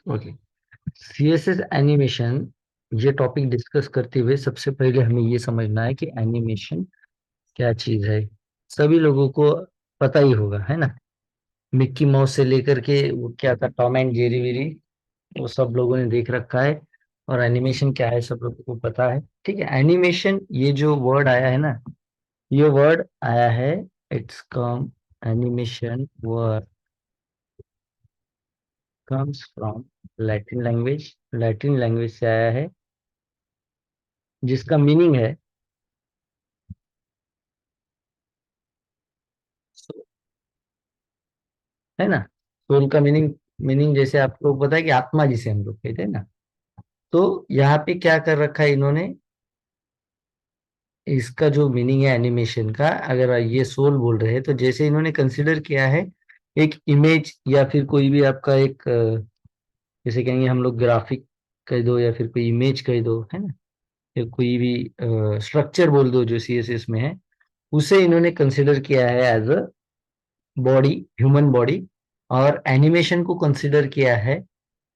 Okay, CSS animation, ये topic discuss करते हुए सबसे पहले हमें ये समझना है कि एनिमेशन क्या चीज है। सभी लोगों को पता ही होगा, है ना। मिक्की माउस से लेकर के वो क्या था, टॉम एंड जेरी वेरी, वो सब लोगों ने देख रखा है। और एनिमेशन क्या है सब लोगों को पता है। ठीक है, एनिमेशन ये जो वर्ड आया है ना, ये वर्ड आया है, it's come, animation word comes from Latin language. Latin language से आया है, जिसका मीनिंग है ना। सोल का मीनिंग, जैसे आपको पता है कि आत्मा जिसे हम लोग कहते हैं ना। तो यहाँ पे क्या कर रखा है इन्होंने, इसका जो मीनिंग है एनिमेशन का, अगर ये सोल बोल रहे हैं तो जैसे इन्होंने कंसिडर किया है एक इमेज या फिर कोई भी आपका एक जैसे कहेंगे हम लोग ग्राफिक कह दो या फिर कोई इमेज कह दो, है ना, या कोई भी स्ट्रक्चर बोल दो जो सीएसएस में है, उसे इन्होंने कंसिडर किया है as a body, human body. और एनिमेशन को कंसिडर किया है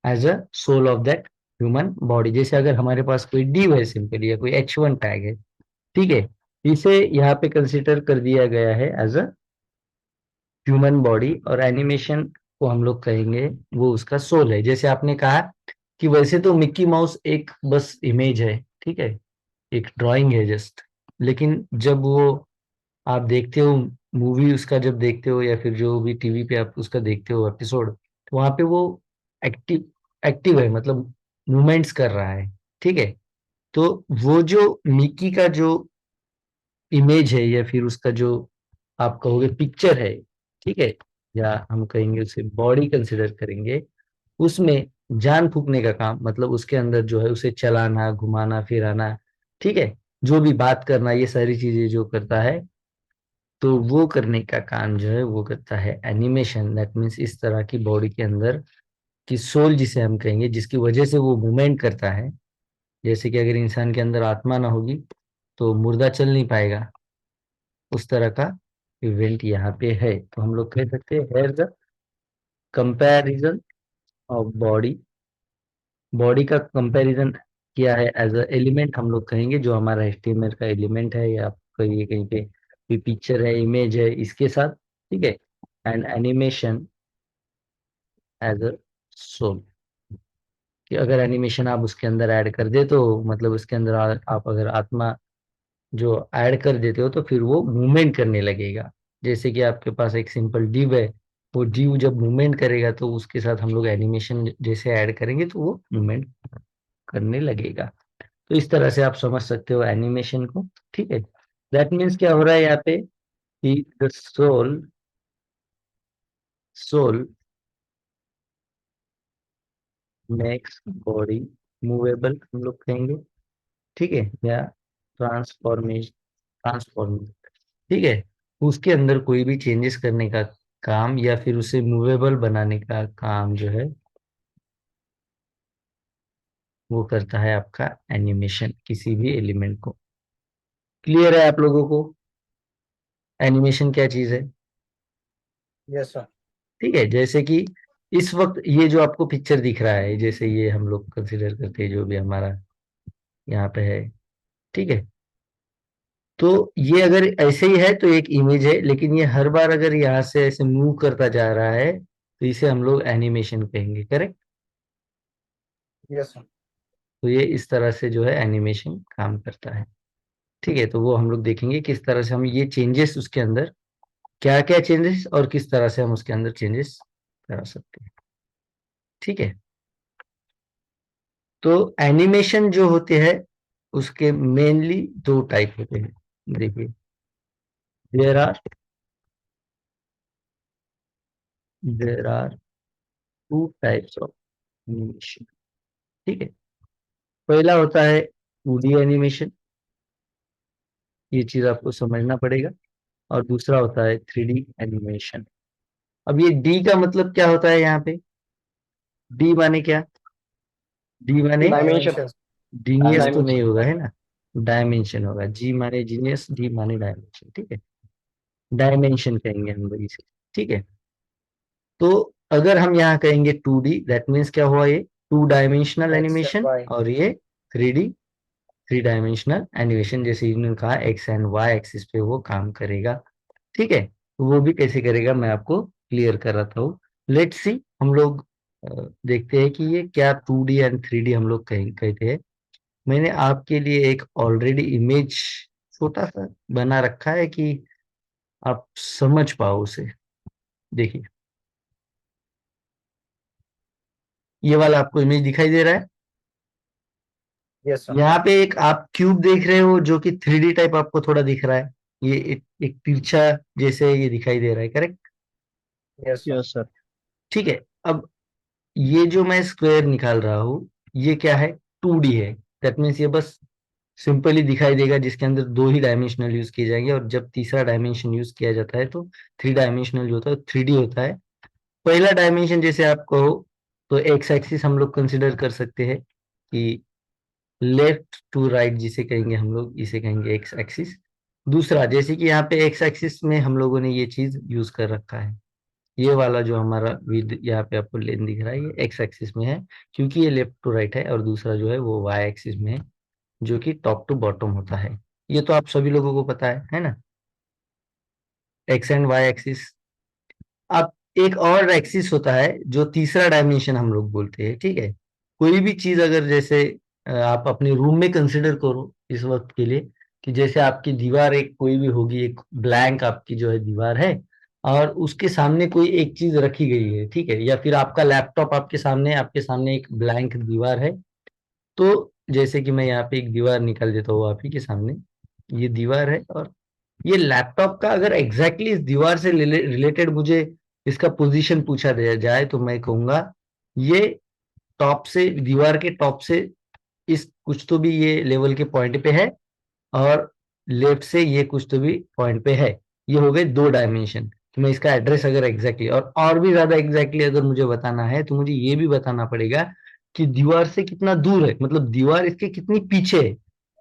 as a soul of that human body. जैसे अगर हमारे पास कोई डिव है सिंपल, या कोई H1 टैग है, ठीक है, इसे यहाँ पे कंसिडर कर दिया गया है एज अ ह्यूमन बॉडी, और एनिमेशन को हम लोग कहेंगे वो उसका सोल है। जैसे आपने कहा कि वैसे तो मिक्की माउस एक बस इमेज है, ठीक है, एक ड्राइंग है जस्ट, लेकिन जब वो आप देखते हो मूवी उसका, जब देखते हो या फिर जो भी टीवी पे आप उसका देखते हो एपिसोड, तो वहां पे वो एक्टिव एक्टिव है, मतलब मूवमेंट्स कर रहा है, ठीक है। तो वो जो मिकी का जो इमेज है या फिर उसका जो आप कहोगे पिक्चर है, ठीक है, या हम कहेंगे उसे बॉडी कंसिडर करेंगे, उसमें जान फूकने का काम, मतलब उसके अंदर जो है उसे चलाना, घुमाना फिराना, ठीक है, जो भी बात करना, ये सारी चीजें जो करता है, तो वो करने का काम जो है वो करता है एनिमेशन। दैट मीन्स इस तरह की बॉडी के अंदर की सोल जिसे हम कहेंगे, जिसकी वजह से वो मूवमेंट करता है। जैसे कि अगर इंसान के अंदर आत्मा ना होगी तो मुर्दा चल नहीं पाएगा, उस तरह का इवेंट यहाँ पे है। तो हम लोग कह सकते हैं here the comparison of body, body का कंपैरिजन किया है एज अ एलिमेंट, हम लोग कहेंगे जो हमारा एचटीएमएल का एलिमेंट है, या आप कहिए कहीं पे भी पिक्चर है, इमेज है, इसके साथ, ठीक है। And animation as a soul, कि अगर एनिमेशन आप उसके अंदर ऐड कर दे तो मतलब उसके अंदर आप अगर आत्मा जो ऐड कर देते हो तो फिर वो मूवमेंट करने लगेगा। जैसे कि आपके पास एक सिंपल डिव है, वो डिव जब मूवमेंट करेगा तो उसके साथ हम लोग एनिमेशन जैसे ऐड करेंगे तो वो मूवमेंट करने लगेगा। तो इस तरह से आप समझ सकते हो एनिमेशन को, ठीक है। दैट मीन्स क्या हो रहा है यहाँ पे कि the soul makes body movable, हम लोग कहेंगे, ठीक है, या ट्रांसफॉर्मेशन, ट्रांसफॉर्म, ठीक है, उसके अंदर कोई भी चेंजेस करने का काम या फिर उसे मूवेबल बनाने का काम जो है वो करता है आपका एनिमेशन, किसी भी एलिमेंट को। क्लियर है आप लोगों को एनिमेशन क्या चीज है? Yes sir. ठीक है, जैसे कि इस वक्त ये जो आपको पिक्चर दिख रहा है, जैसे ये हम लोग कंसिडर करते हैं जो भी हमारा यहाँ पे है, ठीक है, तो ये अगर ऐसे ही है तो एक इमेज है, लेकिन ये हर बार अगर यहाँ से ऐसे मूव करता जा रहा है तो इसे हम लोग एनिमेशन कहेंगे, करेक्ट। Yes sir. तो ये इस तरह से जो है एनिमेशन काम करता है, ठीक है। तो वो हम लोग देखेंगे किस तरह से हम ये चेंजेस उसके अंदर, क्या क्या चेंजेस और किस तरह से हम उसके अंदर चेंजेस करा सकते हैं, ठीक है। तो एनिमेशन जो होते हैं उसके मेनली दो टाइप होते हैं। देखिए, there are there are two types of animation, ठीक है। पहला होता है 2D एनिमेशन, ये चीज आपको समझना पड़ेगा। और दूसरा होता है 3D एनिमेशन। अब ये डी का मतलब क्या होता है यहाँ पे? डी माने क्या? डी माने डायमेंशन। जीनियस तो नहीं डायमेंशन। होगा, है ना, डायमेंशन होगा। जी माने जीनियस, डी माने डायमेंशन, ठीक है। डायमेंशन कहेंगे हम लोग इसे, ठीक है। तो अगर हम यहाँ कहेंगे 2D, दैट मीन्स क्या हुआ, ये 2 dimensional X and animation, Y. और ये 3D, 3 डायमेंशनल एनिमेशन, जैसे इन्होंने कहा एक्स एंड वाई एक्सिस पे वो काम करेगा। ठीक है, तो वो भी कैसे करेगा मैं आपको क्लियर कर रहा था। लेट्स सी, हम लोग देखते हैं कि ये क्या 2D एंड 3D हम लोग कहते हैं। मैंने आपके लिए एक ऑलरेडी इमेज छोटा सा बना रखा है कि आप समझ पाओ उसे। देखिए, ये वाला आपको इमेज दिखाई दे रहा है। Yes, sir. यहाँ पे एक आप क्यूब देख रहे हो जो कि 3D टाइप आपको थोड़ा दिख रहा है। ये एक तिरछा जैसे ये दिखाई दे रहा है, correct? Yes, sir. Yes sir. ठीक है, अब ये जो मैं स्क्वायर निकाल रहा हूँ, ये क्या है, 2D है। दैट मीन्स ये बस सिंपली दिखाई देगा, जिसके अंदर 2 ही डायमेंशनल यूज किए जाएंगे, और जब तीसरा डायमेंशन यूज किया जाता है तो 3 डायमेंशनल जो होता है 3D होता है। पहला डायमेंशन जैसे आप कहो तो एक्स एक्सिस हम लोग कंसिडर कर सकते हैं कि लेफ्ट टू राइट जिसे कहेंगे हम लोग, इसे कहेंगे एक्स एक्सिस। दूसरा, जैसे कि यहाँ पे एक्स एक्सिस में हम लोगों ने ये चीज यूज कर रखा है, ये वाला जो हमारा विद यहाँ पे आपको लेन दिख रहा है, ये एक्स एक्सिस में है, क्योंकि ये लेफ्ट टू राइट है, और दूसरा जो है वो वाई एक्सिस में है, जो कि टॉप टू बॉटम होता है। ये तो आप सभी लोगों को पता है ना, एक्स एंड वाई एक्सिस। अब एक और एक्सिस होता है जो तीसरा डायमेंशन हम लोग बोलते हैं, ठीक है। कोई भी चीज अगर जैसे आप अपने रूम में कंसिडर करो इस वक्त के लिए, कि जैसे आपकी दीवार एक कोई भी होगी, एक ब्लैंक आपकी जो है दीवार है, और उसके सामने कोई एक चीज रखी गई है, ठीक है, या फिर आपका लैपटॉप आपके सामने एक ब्लैंक दीवार है। तो जैसे कि मैं यहाँ पे एक दीवार निकाल देता हूँ आप ही के सामने, ये दीवार है, और ये लैपटॉप का अगर एग्जैक्टली इस दीवार से रिलेटेड मुझे इसका पोजीशन पूछा दिया जाए, तो मैं कहूंगा ये टॉप से, दीवार के टॉप से इस कुछ तो भी ये लेवल के पॉइंट पे है, और लेफ्ट से ये कुछ तो भी पॉइंट पे है। ये हो गए 2 डायमेंशन। तो मैं इसका एड्रेस अगर एग्जैक्टली और भी ज्यादा एग्जैक्टली अगर मुझे बताना है, तो मुझे ये भी बताना पड़ेगा कि दीवार से कितना दूर है, मतलब दीवार इसके कितनी पीछे है,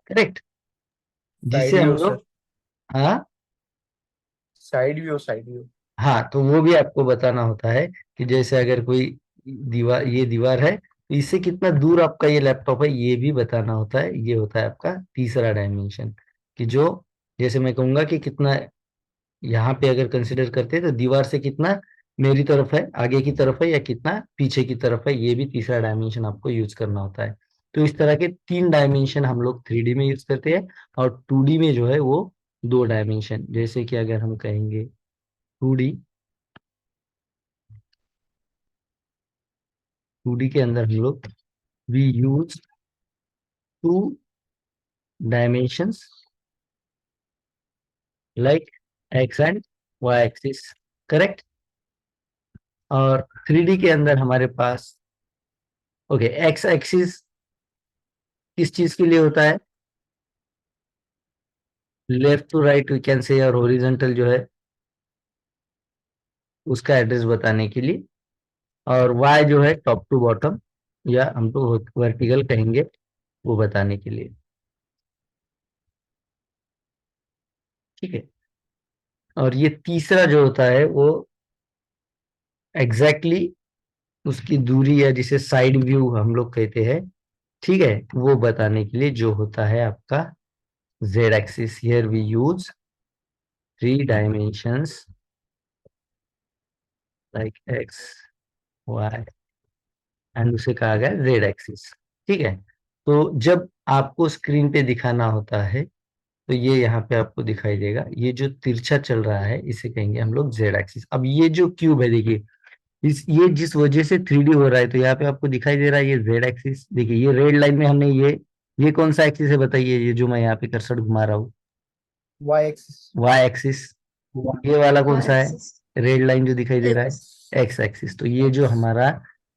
करेक्ट, Side जिसे हम view, sir. लोग, हाँ, Side view, side view. हाँ, तो वो भी आपको बताना होता है कि जैसे अगर कोई दीवार, ये दीवार है, तो इससे कितना दूर आपका ये लैपटॉप है, ये भी बताना होता है। ये होता है आपका तीसरा डायमेंशन, कि जो, जैसे मैं कहूंगा कि कितना यहाँ पे अगर कंसिडर करते हैं तो दीवार से कितना मेरी तरफ है, आगे की तरफ है, या कितना पीछे की तरफ है, ये भी तीसरा डायमेंशन आपको यूज करना होता है। तो इस तरह के 3 डायमेंशन हम लोग 3D में यूज करते हैं, और 2D में जो है वो 2 डायमेंशन। जैसे कि अगर हम कहेंगे 2D, 2D के अंदर हम लोग we use 2 dimensions like X and Y axis, correct. और 3D के अंदर हमारे पास, ओके, एक्स एक्सिस किस चीज के लिए होता है, left to right we can say, और हॉरिजॉन्टल जो है उसका एड्रेस बताने के लिए, और वाई जो है टॉप टू बॉटम, या हम तो वर्टिकल कहेंगे, वो बताने के लिए, ठीक है। और ये तीसरा जो होता है वो एग्जैक्टली उसकी दूरी, या जिसे साइड व्यू हम लोग कहते हैं, ठीक है, वो बताने के लिए जो होता है आपका Z axis. Here we use 3 dimensions like X, Y, and उसे कहा गया जेड एक्सिस, ठीक है। तो जब आपको स्क्रीन पे दिखाना होता है, तो ये यहाँ पे आपको दिखाई देगा, ये जो तिरछा चल रहा है इसे कहेंगे हम लोग जेड एक्सिस। अब ये जो क्यूब है, देखिए, इस ये जिस वजह से 3D हो रहा है, तो यहाँ पे आपको दिखाई दे रहा है ये जेड एक्सिस। देखिए, ये रेड लाइन में हमने ये कौन सा एक्सिस है बताइए, ये जो मैं यहाँ पे कर्सर घुमा रहा हूँ, Y axis. Y axis. ये वाला कौन सा है, Y-axis. रेड लाइन जो दिखाई दे रहा है, X. X axis. तो ये जो X. हमारा,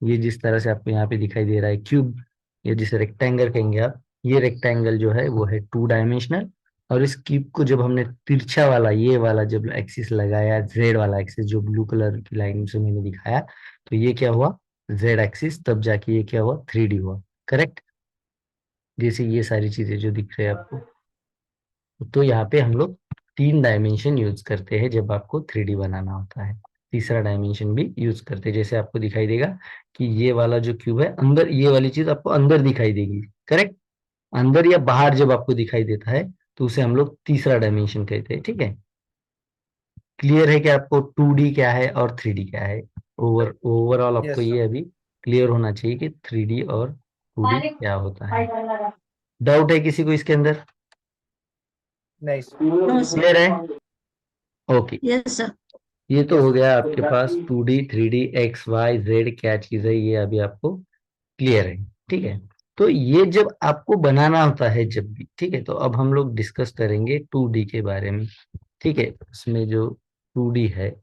ये जिस तरह से आपको यहाँ पे दिखाई दे रहा है क्यूब, ये जिसे रेक्टेंगल कहेंगे आप, ये रेक्टेंगल जो है वो है 2 डायमेंशनल। और इस क्यूब को जब हमने तिरछा वाला, ये वाला जब एक्सिस लगाया, जेड वाला एक्सिस जो ब्लू कलर की लाइन से मैंने दिखाया, तो ये क्या हुआ, जेड एक्सिस। तब जाके ये क्या हुआ, 3D हुआ, करेक्ट। जैसे ये सारी चीजें जो दिख रहे हैं आपको, तो यहाँ पे हम लोग 3 डायमेंशन यूज करते हैं जब आपको 3D बनाना होता है। तीसरा डायमेंशन भी यूज करते हैं। जैसे आपको दिखाई देगा कि ये वाला जो क्यूब है, अंदर ये वाली चीज आपको अंदर दिखाई देगी, करेक्ट। अंदर या बाहर जब आपको दिखाई देता है तो उसे हम लोग तीसरा डायमेंशन कहते हैं, ठीक है। क्लियर है कि आपको 2D क्या है और 3D क्या है? ओवरऑल आपको Yes, ये sir. अभी क्लियर होना चाहिए कि 3D और 2D क्या होता है। डाउट है किसी को इसके अंदर? Nice. क्लियर है? ओके। Yes sir. ये तो Yes, हो sir. गया आपके पास 2D 3D x Y Z क्या चीज है, ये अभी आपको क्लियर है, ठीक है। तो ये जब आपको बनाना होता है जब भी, ठीक है, तो अब हम लोग डिस्कस करेंगे 2D के बारे में, ठीक है। उसमें जो 2D है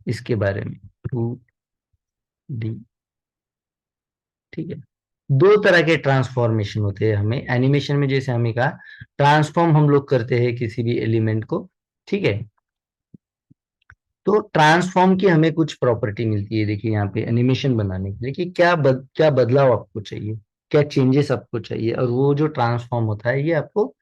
इसके बारे में, 2D, ठीक है। दो तरह के ट्रांसफॉर्मेशन होते हैं हमें एनिमेशन में, जैसे हमें कहा ट्रांसफॉर्म हम लोग करते हैं किसी भी एलिमेंट को, ठीक है। तो ट्रांसफॉर्म की हमें कुछ प्रॉपर्टी मिलती है, देखिए यहाँ पे एनिमेशन बनाने के लिए कि क्या बदलाव आपको चाहिए, क्या चेंजेस आपको चाहिए, और वो जो ट्रांसफॉर्म होता है ये आपको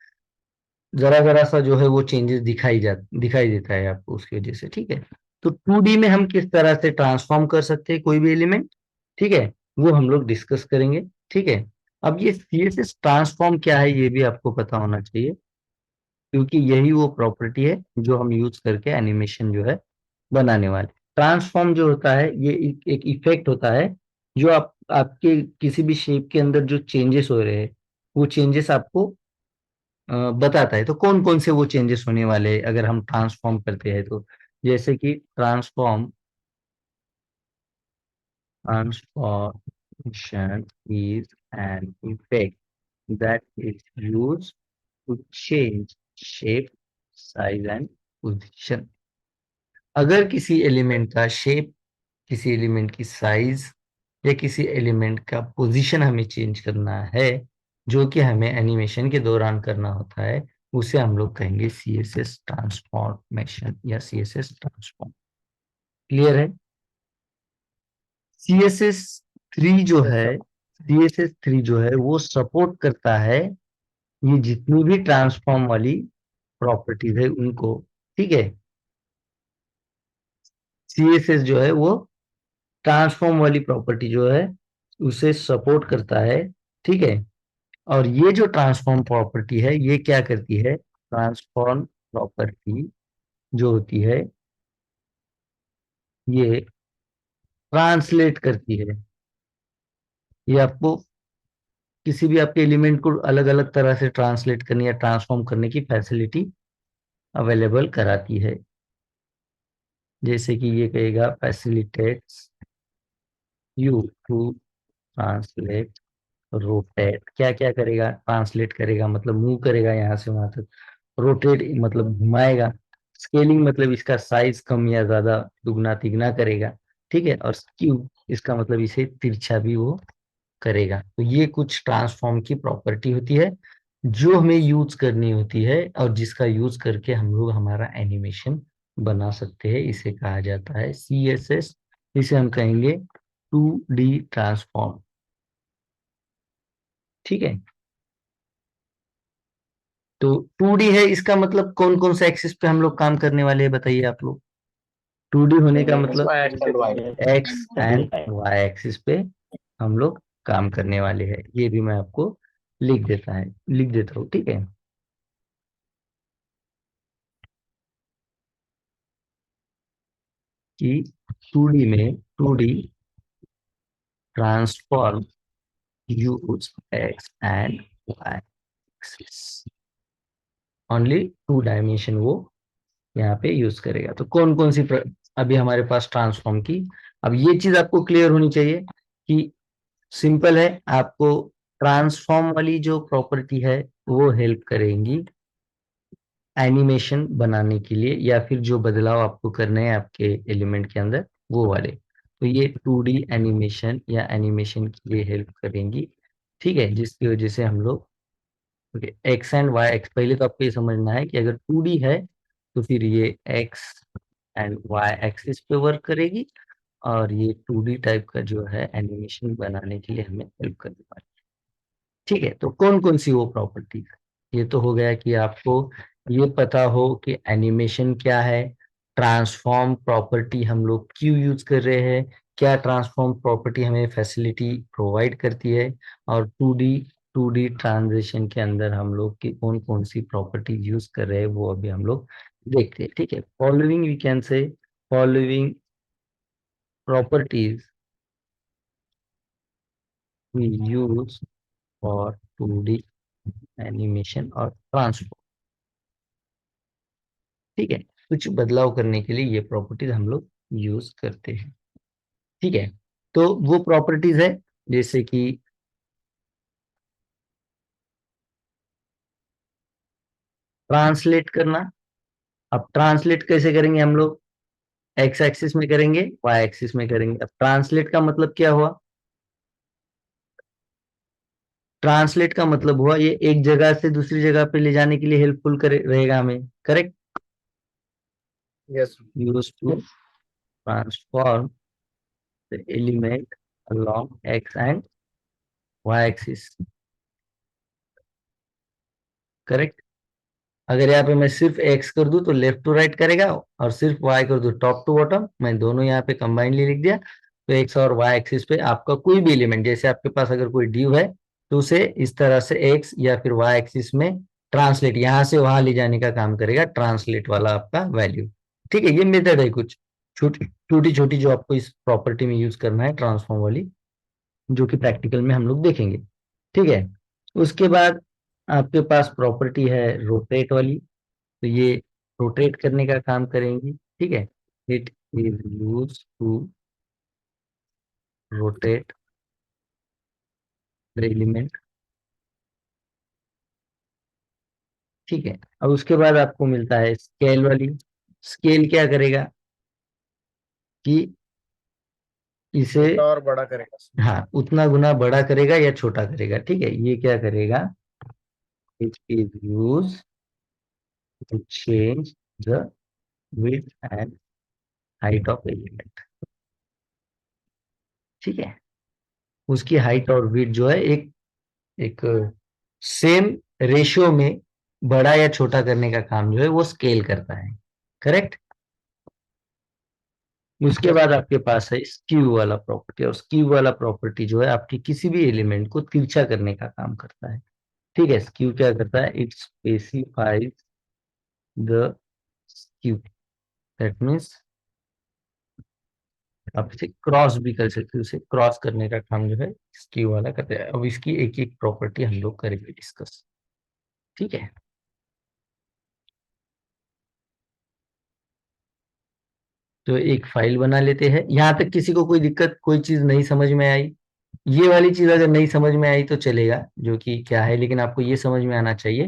जरा जरा सा जो है वो चेंजेस दिखाई देता है आपको उसकी वजह से, ठीक है। तो 2D में हम किस तरह से ट्रांसफॉर्म कर सकते हैं कोई भी एलिमेंट, ठीक है, वो हम लोग डिस्कस करेंगे, ठीक है। अब ये CSS ट्रांसफॉर्म क्या है ये भी आपको पता होना चाहिए, क्योंकि यही वो प्रॉपर्टी है जो हम यूज करके एनिमेशन जो है बनाने वाले। ट्रांसफॉर्म जो होता है ये एक इफेक्ट होता है जो आपके किसी भी शेप के अंदर जो चेंजेस हो रहे हैं वो चेंजेस आपको बताता है। तो कौन कौन से वो चेंजेस होने वाले हैं अगर हम ट्रांसफॉर्म करते हैं तो, जैसे कि transformation is an effect that is used to change shape, size and position. अगर किसी एलिमेंट का शेप, किसी एलिमेंट की साइज या किसी एलिमेंट का पोजीशन हमें चेंज करना है, जो कि हमें एनिमेशन के दौरान करना होता है, उसे हम लोग कहेंगे CSS ट्रांसफॉर्मेशन या CSS ट्रांसफॉर्म। क्लियर है? CSS 3 जो Yes, है, sir. CSS 3 जो है वो सपोर्ट करता है ये जितनी भी ट्रांसफॉर्म वाली प्रॉपर्टीज है उनको, ठीक है। CSS जो है वो ट्रांसफॉर्म वाली प्रॉपर्टी जो है उसे सपोर्ट करता है, ठीक है। और ये जो ट्रांसफॉर्म प्रॉपर्टी है ये क्या करती है, ट्रांसफॉर्म प्रॉपर्टी जो होती है ये ट्रांसलेट करती है, ये आपको किसी भी आपके एलिमेंट को अलग अलग तरह से ट्रांसलेट करने या ट्रांसफॉर्म करने की फैसिलिटी अवेलेबल कराती है। जैसे कि ये कहेगा facilitates you to translate, rotate, क्या क्या करेगा, ट्रांसलेट करेगा मतलब मूव करेगा यहाँ से वहां तक, रोटेट मतलब घुमाएगा, स्केलिंग मतलब इसका साइज कम या ज्यादा, दुगना तिगना करेगा, ठीक है। और स्क्यू इसका मतलब इसे तिरछा भी वो करेगा। तो ये कुछ ट्रांसफॉर्म की प्रॉपर्टी होती है जो हमें यूज करनी होती है और जिसका यूज करके हम लोग हमारा एनिमेशन बना सकते हैं। इसे कहा जाता है CSS, इसे हम कहेंगे 2D ट्रांसफॉर्म, ठीक है। तो 2D है इसका मतलब कौन कौन सा एक्सिस पे हम लोग काम करने वाले हैं बताइए आप लोग। 2D होने का मतलब Y X and Y. X and Y axis पे हम लोग काम करने वाले हैं। ये भी मैं आपको लिख देता हूँ, ठीक है। कि 2D transform use X and Y axis, only 2 dimension वो यहाँ पे यूज करेगा। तो कौन कौन सी अभी हमारे पास ट्रांसफॉर्म की, अब ये चीज आपको क्लियर होनी चाहिए कि सिंपल है, आपको ट्रांसफॉर्म वाली जो प्रॉपर्टी है वो हेल्प करेंगी एनिमेशन बनाने के लिए, या फिर जो बदलाव आपको करने हैं आपके एलिमेंट के अंदर वो वाले। तो ये 2D एनिमेशन या एनिमेशन के लिए हेल्प करेंगी, ठीक है, जिसकी वजह से हम लोग, okay, X and Y X, पहले तो आपको ये समझना है कि अगर 2D है तो फिर ये एक्स एंड वाई एक्सिस पे वर्क करेगी, और ये 2D टाइप का जो है एनिमेशन बनाने के लिए हमें हेल्प करने वाली, ठीक है। तो कौन कौन सी वो प्रॉपर्टीज, ये तो हो गया कि आपको ये पता हो कि एनिमेशन क्या है, ट्रांसफॉर्म प्रॉपर्टी हम लोग क्यों यूज कर रहे हैं, क्या ट्रांसफॉर्म प्रॉपर्टी हमें फैसिलिटी प्रोवाइड करती है, और टू डी ट्रांजिशन के अंदर हम लोग की कौन कौन सी प्रॉपर्टी यूज कर रहे हैं वो अभी हम लोग देखते हैं। ठीक है, following we can say, following properties we use for two D animation और ट्रांसफॉर्म। ठीक है, कुछ बदलाव करने के लिए ये प्रॉपर्टीज हम लोग यूज करते हैं। ठीक है, तो वो प्रॉपर्टीज है जैसे कि ट्रांसलेट करना। अब ट्रांसलेट कैसे करेंगे हम लोग, एक्स एक्सिस में करेंगे, वाई एक्सिस में करेंगे। अब ट्रांसलेट का मतलब क्या हुआ, ट्रांसलेट का मतलब हुआ ये एक जगह से दूसरी जगह पे ले जाने के लिए हेल्पफुल करे रहेगा हमें, correct. Yes. Use to transform the element along x and y axis, correct. अगर यहाँ पे मैं सिर्फ x कर दूं तो लेफ्ट टू राइट करेगा, और सिर्फ y कर दूं टॉप टू बॉटम, मैं दोनों यहाँ पे कंबाइनली लिख दिया, तो x और y एक्सिस पे आपका कोई भी एलिमेंट, जैसे आपके पास अगर कोई ड्यू है तो उसे इस तरह से x या फिर y एक्सिस में ट्रांसलेट, यहाँ से वहां ले जाने का काम करेगा ट्रांसलेट वाला आपका वैल्यू। ठीक है, ये मेथड है कुछ छोटी छोटी छोटी जो आपको इस प्रॉपर्टी में यूज करना है ट्रांसफॉर्म वाली, जो कि प्रैक्टिकल में हम लोग देखेंगे। ठीक है, उसके बाद आपके पास प्रॉपर्टी है रोटेट वाली, तो ये रोटेट करने का काम करेंगी। ठीक है, it is use to rotate the element. ठीक है, अब उसके बाद आपको मिलता है स्केल वाली। स्केल क्या करेगा कि इसे, छोटा और बड़ा करेगा। हाँ, उतना गुना बड़ा करेगा या छोटा करेगा। ठीक है, ये क्या करेगा, it is use to change the width and height of element. ठीक है, उसकी हाइट और विड्थ जो है एक एक सेम रेशियो में बड़ा या छोटा करने का काम जो है वो स्केल करता है, करेक्ट। उसके यस। बाद आपके पास है स्क्यू वाला प्रॉपर्टी, और स्क्यू वाला प्रॉपर्टी जो है आपकी किसी भी एलिमेंट को तिरछा करने का काम करता है। ठीक है, स्क्यू क्या करता है, it specifies the skew, that means आप इसे क्रॉस भी कर सकते हो, उसे क्रॉस करने का काम जो है स्क्यू वाला करता है। अब इसकी एक एक प्रॉपर्टी हम लोग करेंगे डिस्कस। ठीक है, तो एक फाइल बना लेते हैं। यहां तक किसी को कोई दिक्कत, कोई चीज नहीं समझ में आई, ये वाली चीज अगर नहीं समझ में आई तो चलेगा, जो कि क्या है, लेकिन आपको ये समझ में आना चाहिए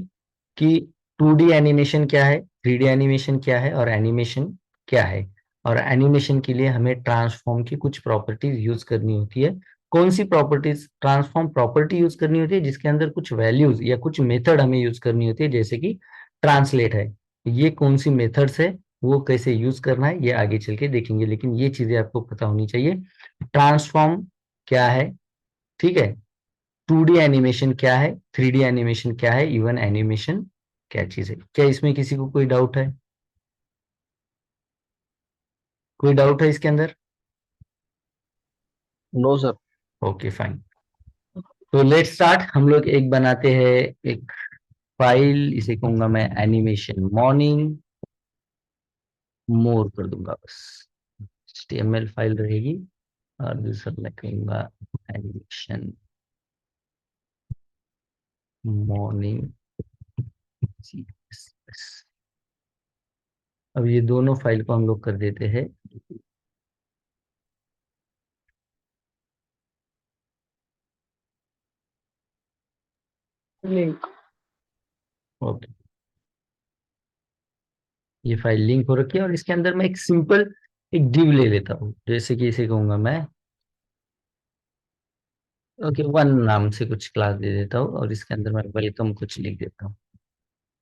कि 2D एनिमेशन क्या है, 3D एनिमेशन क्या है, और एनिमेशन क्या है। और एनिमेशन के लिए हमें ट्रांसफॉर्म की कुछ प्रॉपर्टीज यूज करनी होती है। कौन सी प्रॉपर्टीज, ट्रांसफॉर्म प्रॉपर्टी यूज करनी होती है जिसके अंदर कुछ वैल्यूज या कुछ मेथड हमें यूज करनी होती है, जैसे कि ट्रांसलेट है। ये कौन सी मेथड्स है, वो कैसे यूज करना है, ये आगे चल के देखेंगे, लेकिन ये चीजें आपको पता होनी चाहिए। ट्रांसफॉर्म क्या है, ठीक है, 2D एनिमेशन क्या है, 3D एनिमेशन क्या है, इवन एनिमेशन क्या चीज है। क्या इसमें किसी को कोई डाउट है, कोई डाउट है इसके अंदर? No sir. ओके फाइन, तो लेट्स स्टार्ट। हम लोग एक बनाते हैं, एक फाइल, इसे कहूंगा मैं एनिमेशन मॉर्निंग, मोर कर दूंगा बस, HTML फाइल रहेगी, और दूसरा मैं कहूंगा एनिमेशन मॉर्निंग CSS। अब ये दोनों फाइल को हम लोग कर देते हैं, लिंक। ओके, ये फाइल लिंक हो रखी है, और इसके अंदर मैं एक सिंपल एक डिव ले लेता हूँ, जैसे कि इसे कहूंगा मैं, ओके, वन नाम से कुछ क्लास दे देता हूँ, और इसके अंदर मैं वेलकम कुछ लिख देता हूँ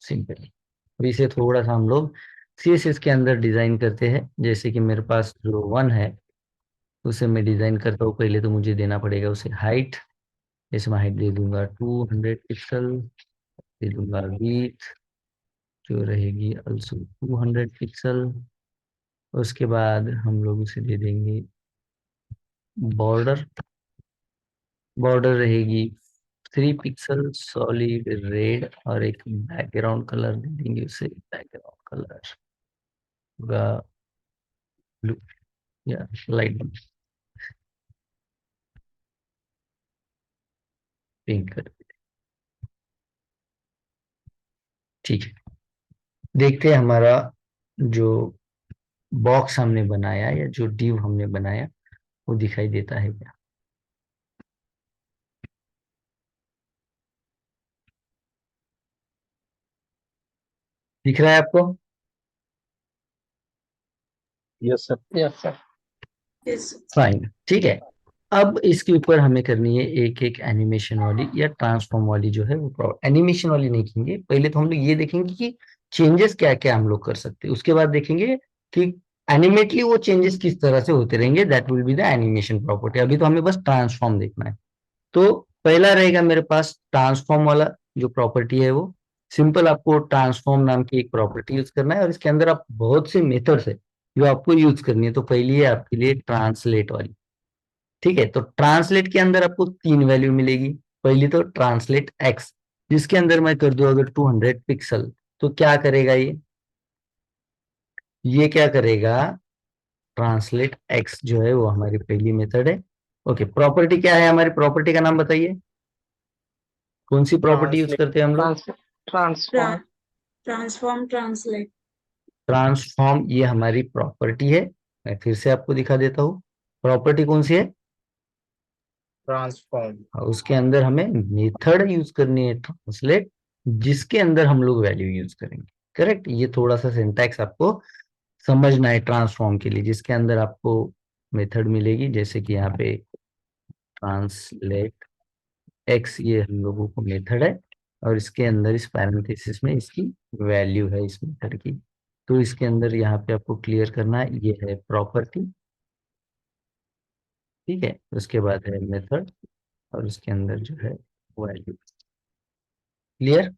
सिंपली। अब इसे थोड़ा सा हम लोग CSS के अंदर डिजाइन करते हैं, जैसे कि मेरे पास जो वन है उसे मैं डिजाइन करता हूँ। पहले तो मुझे देना पड़ेगा उसे हाइट, जैसे मैं हाइट दे दूंगा 200 पिक्सल, दे दूंगा विड्थ जो रहेगी ऑल्सो 200 पिक्सल, उसके बाद हम लोग उसे दे देंगे बॉर्डर। बॉर्डर रहेगी 3 पिक्सल सॉलिड रेड, और एक बैकग्राउंड कलर दे देंगे उसे, बैकग्राउंड कलर होगा ब्लू या लाइट पिंक कर। ठीक है, देखते हैं हमारा जो बॉक्स हमने बनाया या जो डिव हमने बनाया वो दिखाई देता है क्या। दिख रहा है आपको? Yes sir. Yes sir. Yes. Fine, ठीक है। अब इसके ऊपर हमें करनी है एक एक एनिमेशन वाली या ट्रांसफॉर्म वाली जो है वो। एनिमेशन वाली नहीं देखेंगे, पहले तो हम लोग ये देखेंगे कि चेंजेस क्या क्या हम लोग कर सकते हैं, उसके बाद देखेंगे कि एनिमेटली वो चेंजेस किस तरह से होते रहेंगे, that will be the animation property. अभी तो हमें बस ट्रांसफॉर्म देखना है। तो पहला रहेगा मेरे पास ट्रांसफॉर्म वाला जो प्रॉपर्टी है वो सिंपल, आपको ट्रांसफॉर्म नाम की एक प्रॉपर्टी यूज करना है, और इसके अंदर आप बहुत से मेथड्स है जो आपको यूज करनी है। तो पहली है आपके लिए ट्रांसलेट वाली। ठीक है, तो ट्रांसलेट के अंदर आपको 3 वैल्यू मिलेगी। पहली तो ट्रांसलेट एक्स, जिसके अंदर मैं कर दूं अगर 200 पिक्सल, तो क्या करेगा ये क्या करेगा, ट्रांसलेट एक्स जो है वो हमारी पहली मेथड है। ओके, प्रॉपर्टी क्या है हमारी, प्रॉपर्टी का नाम बताइए, कौन सी प्रॉपर्टी यूज ट्रांसलेट करते हैं हम लोग? ट्रांसफॉर्म। Transform, translate. ट्रांसफॉर्म, ये हमारी प्रॉपर्टी है। मैं फिर से आपको दिखा देता हूँ, प्रॉपर्टी कौन सी है। ट्रांसफॉर्म। और उसके अंदर हमें मेथड यूज करनी है ट्रांसलेट, जिसके अंदर हम लोग वैल्यू यूज करेंगे। करेक्ट, ये थोड़ा सा सिंटैक्स आपको समझना है ट्रांसफॉर्म के लिए, जिसके अंदर आपको मेथड मिलेगी, जैसे कि यहाँ पे ट्रांसलेट एक्स, ये हम लोगों को मेथड है, और इसके अंदर इस पैरेंथेसिस में इसकी वैल्यू है इस मेथड की। तो इसके अंदर यहाँ पे आपको क्लियर करना है, ये है प्रॉपर्टी। ठीक है, उसके बाद है मेथड, और उसके अंदर जो है वैल्यू। क्लियर?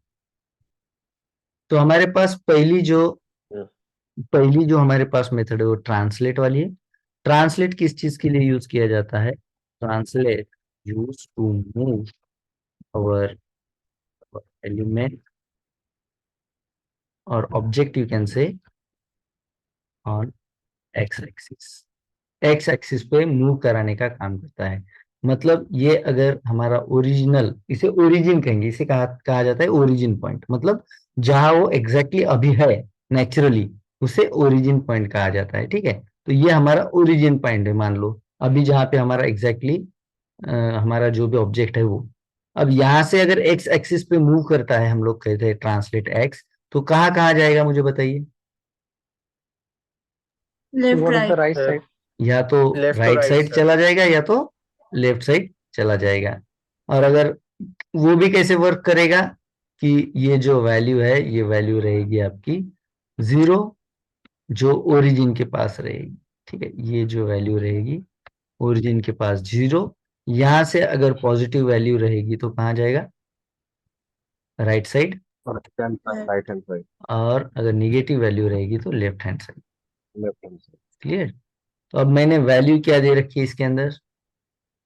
तो हमारे पास पहली जो हमारे पास मेथड है वो ट्रांसलेट वाली है। ट्रांसलेट किस चीज के लिए यूज किया जाता है? Translate use to move our element और object, you can say, on X axis. X axis पे मूव कराने का काम करता है। मतलब ये अगर हमारा ओरिजिनल, इसे ओरिजिन कहेंगे, इसे कहा जाता है ओरिजिन पॉइंट। मतलब जहां वो एग्जैक्टली अभी है नेचुरली, उसे ओरिजिन पॉइंट कहा जाता है। ठीक है, तो ये हमारा ओरिजिन पॉइंट है, मान लो अभी जहाँ पे हमारा एग्जैक्टली हमारा जो भी ऑब्जेक्ट है वो। अब यहाँ से अगर एक्स एक्सिस पे मूव करता है, हम लोग कहते हैं ट्रांसलेट एक्स, तो कहाँ कहाँ जाएगा मुझे बताइए। Left, towards the right. Right side. या तो लेफ्ट और राइट राइट साइड सर। चला जाएगा या तो लेफ्ट साइड चला जाएगा। और अगर वो भी कैसे वर्क करेगा कि ये जो वैल्यू है ये वैल्यू रहेगी आपकी 0, जो ओरिजिन के पास रहेगी। ठीक है, ये जो वैल्यू रहेगी ओरिजिन के पास 0, यहां से अगर पॉजिटिव वैल्यू रहेगी तो कहाँ जाएगा, right side. Right hand side. Left. Right hand side. और अगर निगेटिव वैल्यू रहेगी तो left hand side. Left hand side. Clear? तो अब मैंने वैल्यू क्या दे रखी है इसके अंदर,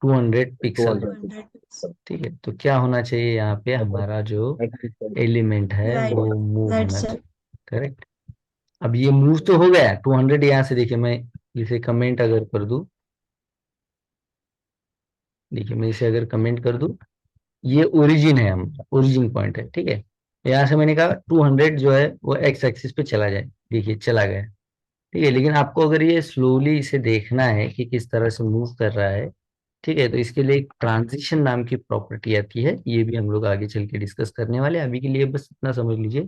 200 पिक्सल। 200 200. पिक्सल। ठीक है, तो क्या होना चाहिए यहाँ पे, हमारा जो राइट हैंड साइड। एलिमेंट है Right. वो मूव Right होना side. चाहिए। करेक्ट। अब ये मूव तो हो गया 200, यहाँ से देखिए मैं इसे कमेंट अगर कर दूं, देखिए मैं इसे अगर कमेंट कर दूं, ये ओरिजिन है, हम ओरिजिन पॉइंट है। ठीक है, यहाँ से मैंने कहा 200 जो है वो एक्स एक्सिस पे चला जाए, देखिए चला गया। ठीक है, लेकिन आपको अगर ये स्लोली इसे देखना है कि किस तरह से मूव कर रहा है, ठीक है, तो इसके लिए एक ट्रांजिशन नाम की प्रॉपर्टी आती है, ये भी हम लोग आगे चल के डिस्कस करने वाले हैं। अभी के लिए बस इतना समझ लीजिए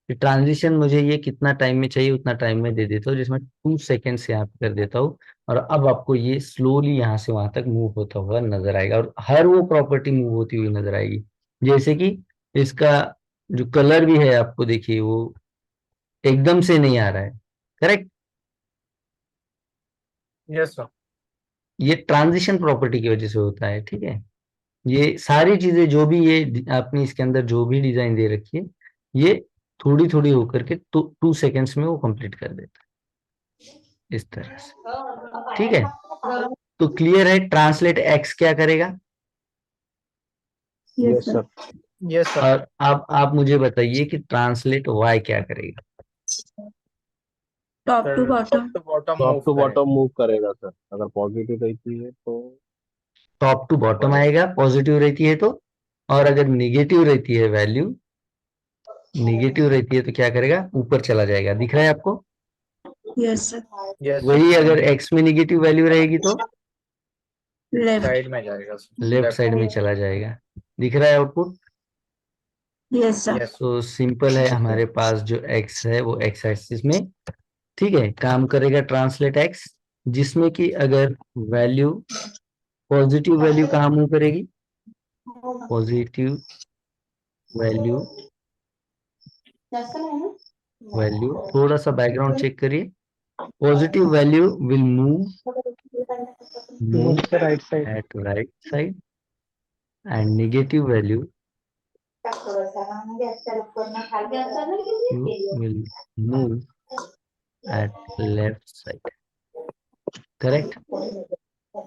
कि ट्रांजिशन मुझे ये कितना टाइम में चाहिए उतना टाइम में दे देता हूँ, जिसमें 2 सेकेंड से यहाँ पे कर देता हूँ। और अब आपको ये स्लोली यहाँ से वहां तक मूव होता हुआ नजर आएगा, और हर वो प्रॉपर्टी मूव होती हुई नजर आएगी। जैसे कि इसका जो कलर भी है, आपको देखिए वो एकदम से नहीं आ रहा है। Correct, yes sir. ये ट्रांजिशन प्रॉपर्टी की वजह से होता है। ठीक है, ये सारी चीजें जो भी ये आपने इसके अंदर जो भी डिजाइन दे रखी है, ये थोड़ी थोड़ी होकर के 2 सेकेंड्स में वो कंप्लीट कर देता है। इस तरह से, ठीक है। तो क्लियर है ट्रांसलेट एक्स क्या करेगा। Yes, yes sir. Sir. Yes sir. और अब आप मुझे बताइए कि ट्रांसलेट वाई क्या करेगा। Top to bottom. Top to bottom top move to करेगा। बॉटम मूव करेगा सर, अगर पॉजिटिव रहती है तो। टॉप टू बॉटम आएगा पॉजिटिव रहती है तो, और अगर निगेटिव रहती है वैल्यू, निगेटिव रहती है तो क्या करेगा, ऊपर चला जाएगा। दिख रहा है आपको। Yes, sir. यस वही अगर एक्स में निगेटिव वैल्यू रहेगी तो Left. साइड में जाएगा सर। लेफ्ट साइड में चला जाएगा। दिख रहा है आउटपुट। Yes, sir. यस तो सिंपल है, हमारे पास जो एक्स है वो एक्स एक्सिस में, ठीक है, काम करेगा ट्रांसलेट एक्स, जिसमें कि अगर वैल्यू पॉजिटिव वैल्यू कहाँ मूव करेगी, पॉजिटिव वैल्यू, वैल्यू थोड़ा सा बैकग्राउंड चेक करिए। Positive value will move right side. at right side and negative value will move at left side, करेक्ट।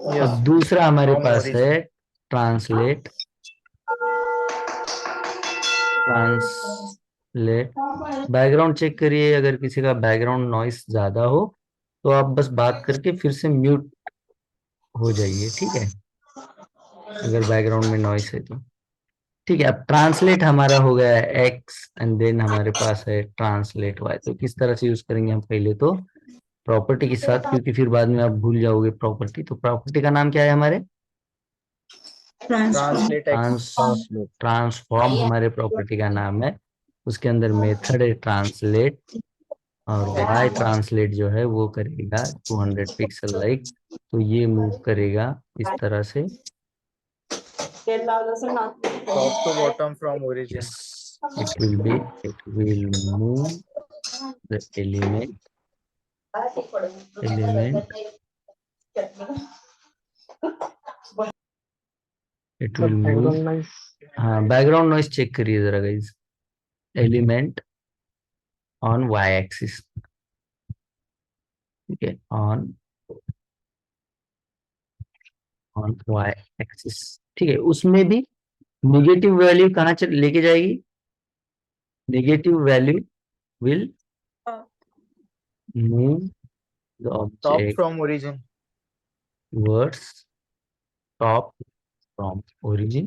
यस अब दूसरा हमारे फ्रॉम पास है origin. Translate, translate background check करिए, अगर किसी का बैकग्राउंड नॉइस ज्यादा हो तो आप बस बात करके फिर से म्यूट हो जाइए, ठीक है, अगर बैकग्राउंड में नॉइस है तो। ठीक है, अब ट्रांसलेट हमारा हो गया है एक्स एंड देन हमारे पास है ट्रांसलेट वाई। तो किस तरह से यूज करेंगे हम, पहले तो प्रॉपर्टी के साथ, क्योंकि फिर बाद में आप भूल जाओगे प्रॉपर्टी। तो प्रॉपर्टी का नाम क्या है हमारे, Transform. Translate x. Translate. Transform हमारे प्रॉपर्टी का नाम है। उसके अंदर मेथड है ट्रांसलेट, और वाई ट्रांसलेट जो है वो करेगा 200 पिक्सल लाइक। तो ये मूव करेगा इस तरह से। Top to bottom from origin. Yes, it will move the element, it will move। Background noise. हाँ, बैकग्राउंड नॉइस चेक करिए जरा guys. Element on Y axis, ठीक है, ऑन ऑन वाई एक्सिस, ठीक है। उसमें भी निगेटिव वैल्यू कहाँ लेके जाएगी, negative value will move the top object from origin. towards top from origin,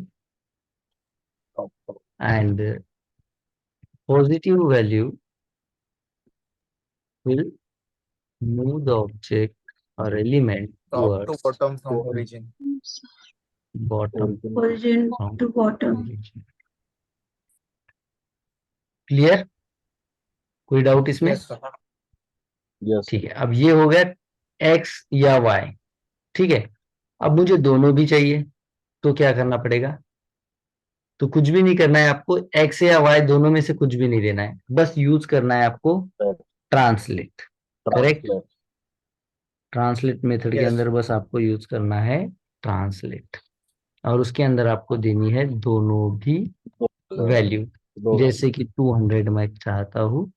and positive value will move the object or element top to towards bottom from origin. bottom Origin from to bottom. origin। Clear, कोई doubt इसमें। Yes sir. Yes. ठीक है, अब ये हो गया x या Y, ठीक है। अब मुझे दोनों भी चाहिए, तो क्या करना पड़ेगा, तो कुछ भी नहीं करना है आपको, एक्स या वाई दोनों में से कुछ भी नहीं देना है, बस यूज करना है आपको translate, correct. Translate. Translate method के यस अंदर बस आपको यूज करना है ट्रांसलेट, और उसके अंदर आपको देनी है दोनों भी वैल्यू। दो जैसे कि 200 मैं चाहता हूँ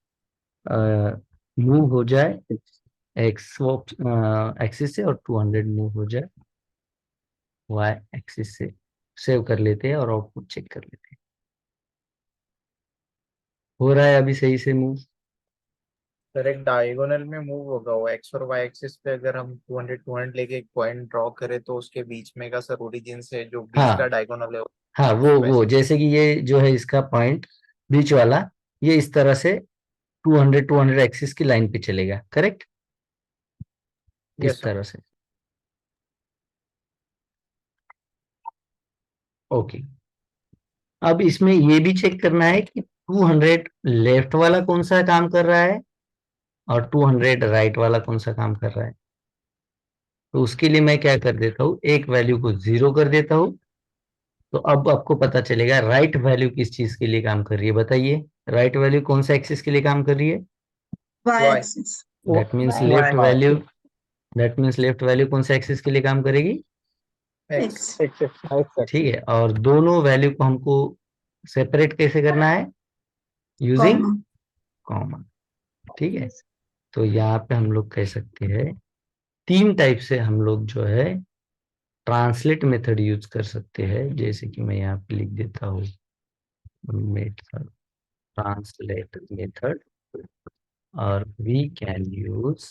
मूव हो जाए एक्स एक्सिस से, और 200 मूव हो जाए वाई एक्सिस से। सेव कर लेते हैं और आउटपुट चेक कर लेते हैं, हो रहा है अभी सही से मूव। सर, एक डायगोनल में मूव होगा वो एक्स और वाई एक्सिस पे। अगर हम 200 लेके एक पॉइंट ड्रॉ करें तो उसके बीच में का सर ओरिजिन से जो बीच का हाँ डायगोनल है हाँ, वो वैसे। जैसे कि ये जो है इसका पॉइंट बीच वाला, ये इस तरह से 200 एक्सिस की लाइन पे चलेगा, करेक्ट, इस यस सर। तरह से। ओके, अब इसमें ये भी चेक करना है कि 200 लेफ्ट वाला कौन सा काम कर रहा है और 200 राइट वाला कौन सा काम कर रहा है। तो उसके लिए मैं क्या कर देता हूँ, एक वैल्यू को 0 कर देता हूँ। तो अब आपको पता चलेगा राइट वैल्यू किस चीज के लिए काम कर रही है, बताइए। राइट वैल्यू कौन सा एक्सिस के लिए काम कर रही है, Y. Y-axis. That means Y. Left value, that means left value कौन सा एक्सिस के लिए काम करेगी, एक्स। X. ठीक है। और दोनों वैल्यू को हमको सेपरेट कैसे करना है, यूजिंग Comma. कॉमा, ठीक है। तो यहाँ पे हम लोग कह सकते हैं 3 टाइप से हम लोग जो है ट्रांसलेट मेथड यूज कर सकते हैं। जैसे कि मैं यहाँ पे लिख देता हूँ मेथड, ट्रांसलेट मेथड, और we can use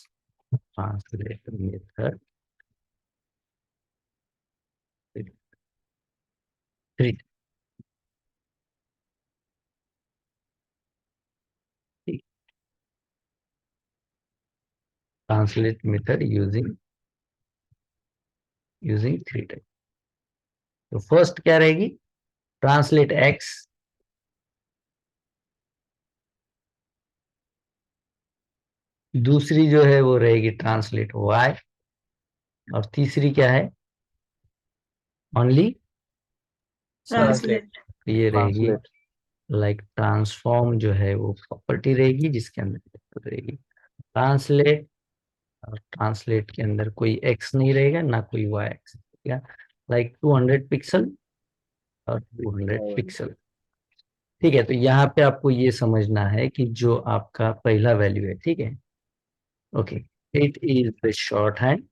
translate method 3। Translate method using 3 type. तो फर्स्ट क्या रहेगी? ट्रांसलेट एक्स, दूसरी जो है वो रहेगी ट्रांसलेट वाई, और तीसरी क्या है? Only translate. Translate. ये रहेगी ट्रांसलेट। लाइक ट्रांसफॉर्म जो है वो प्रॉपर्टी रहेगी जिसके अंदर रहेगी ट्रांसलेट, और ट्रांसलेट के अंदर कोई एक्स नहीं रहेगा ना कोई वाई एक्स रहेगा, लाइक 200 पिक्सल और 200 पिक्सल। ठीक है, तो यहाँ पे आपको ये समझना है कि जो आपका पहला वैल्यू है, ठीक है, okay, it is the short hand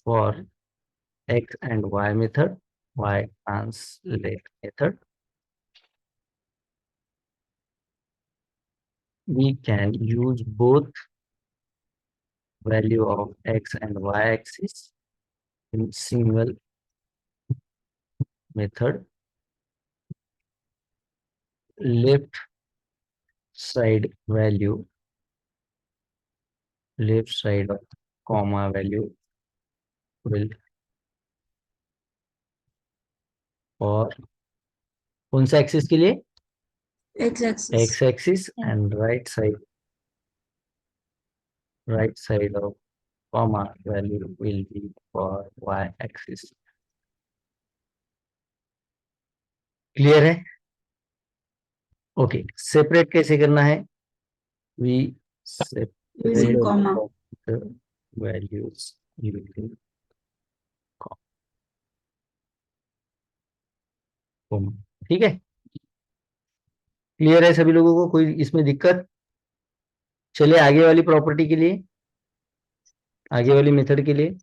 for x and y method, y translate method. We can use both value of x and y axis in single method. Left side value, left side of comma value will for कौन सा axis के लिए? X-axis. x axis, and right side of comma value will be for y axis. Clear है? Okay, separate कैसे करना है? we separate Using comma. the values using comma। ठीक है, क्लियर है सभी लोगों को? कोई इसमें दिक्कत? चलिए आगे वाली प्रॉपर्टी के लिए, आगे वाली मेथड के लिए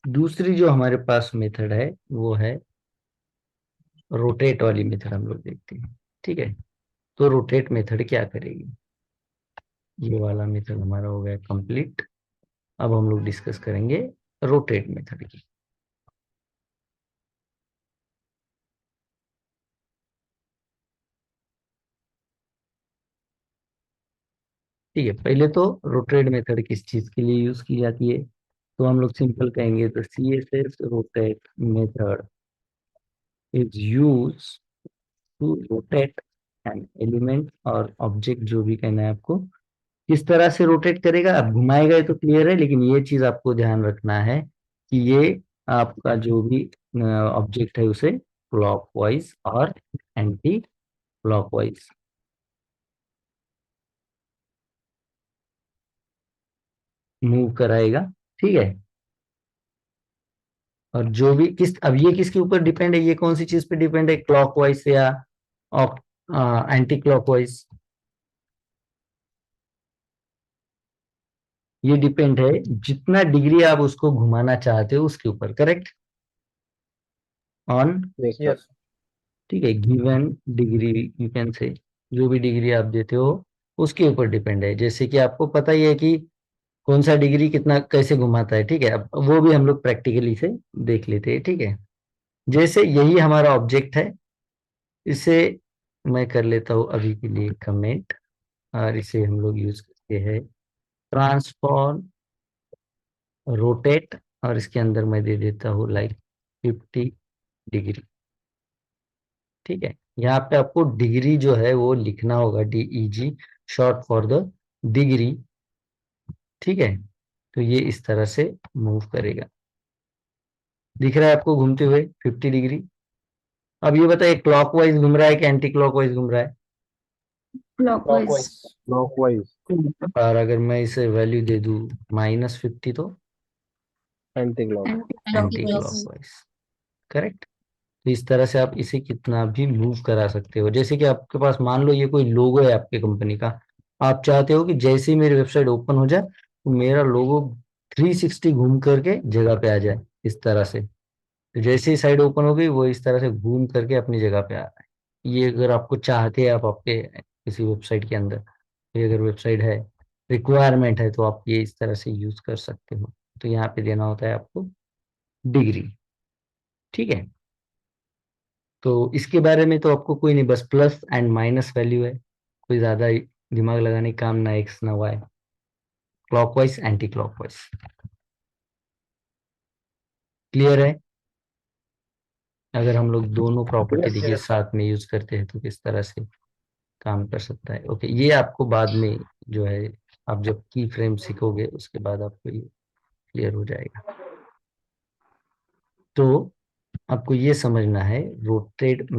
दूसरी जो हमारे पास मेथड है वो है रोटेट वाली मेथड, हम लोग देखते हैं। ठीक है, तो रोटेट मेथड क्या करेगी? ये वाला मेथड हमारा हो गया कंप्लीट। अब हम लोग डिस्कस करेंगे रोटेट मेथड की। ठीक है, पहले तो रोटेट मेथड किस चीज के लिए यूज की जाती है? तो हम लोग सिंपल कहेंगे तो CSS rotate method is use to rotate an element और ऑब्जेक्ट, जो भी कहना है आपको। किस तरह से रोटेट करेगा? अब घुमाएगा ये तो क्लियर है, लेकिन ये चीज आपको ध्यान रखना है कि ये आपका जो भी ऑब्जेक्ट है उसे क्लॉकवाइज और एंटी क्लॉकवाइज मूव कराएगा। ठीक है, और जो भी अब ये किसके ऊपर डिपेंड है? ये कौन सी चीज पे डिपेंड है, क्लॉकवाइज या एंटी क्लॉकवाइज? ये डिपेंड है जितना डिग्री आप उसको घुमाना चाहते हो उसके ऊपर, correct? On, yes sir. Yes. ठीक है, गिवन डिग्री यू कैन से, जो भी डिग्री आप देते हो उसके ऊपर डिपेंड है। जैसे कि आपको पता ही है कि कौन सा डिग्री कितना कैसे घुमाता है। ठीक है, अब वो भी हम लोग प्रैक्टिकली से देख लेते हैं। ठीक है, जैसे यही हमारा ऑब्जेक्ट है, इसे मैं कर लेता हूँ अभी के लिए कमेंट, और इसे हम लोग यूज करते हैं ट्रांसफॉर्म रोटेट, और इसके अंदर मैं दे देता हूँ लाइक 50 डिग्री। ठीक है, यहाँ पे आपको डिग्री जो है वो लिखना होगा, DEG, short for the degree. ठीक है, तो ये इस तरह से मूव करेगा। दिख रहा है आपको घूमते हुए 50 डिग्री? अब ये बताइए क्लॉकवाइज घूम रहा है कि एंटी क्लॉकवाइज घूम रहा है? Clockwise. क्लॉकवाइज। और अगर मैं इसे वैल्यू दे दूं -50 तो anti clock. Anti Anti-clockwise. Clockwise, correct? तो इस तरह से आप इसे कितना भी मूव करा सकते हो। जैसे कि आपके पास मान लो ये कोई लोगो है आपके कंपनी का, आप चाहते हो कि जैसे ही मेरी वेबसाइट ओपन हो जाए तो मेरा लोगो 360 घूम करके जगह पे आ जाए इस तरह से। तो जैसे ही साइट ओपन हो गई वो इस तरह से घूम करके अपनी जगह पे आ रहा है। ये अगर आपको चाहते हैं आप आपके किसी वेबसाइट के अंदर, ये अगर वेबसाइट है, रिक्वायरमेंट है, तो आप ये इस तरह से यूज कर सकते हो। तो यहाँ पे देना होता है आपको डिग्री। ठीक है, तो इसके बारे में तो आपको कोई नहीं, बस प्लस एंड माइनस वैल्यू है, कोई ज्यादा दिमाग लगाने का काम, ना एक्स ना Y, clockwise anti clockwise. Clear है? अगर हम लोग दोनों प्रॉपर्टी Yes, देखिए sir. साथ में यूज करते हैं तो किस तरह से काम कर सकता है। ओके, ये आपको बाद में जो है, आप जब की फ्रेम सीखोगे उसके बाद आपको ये क्लियर हो जाएगा। तो आपको ये समझना है रोटेट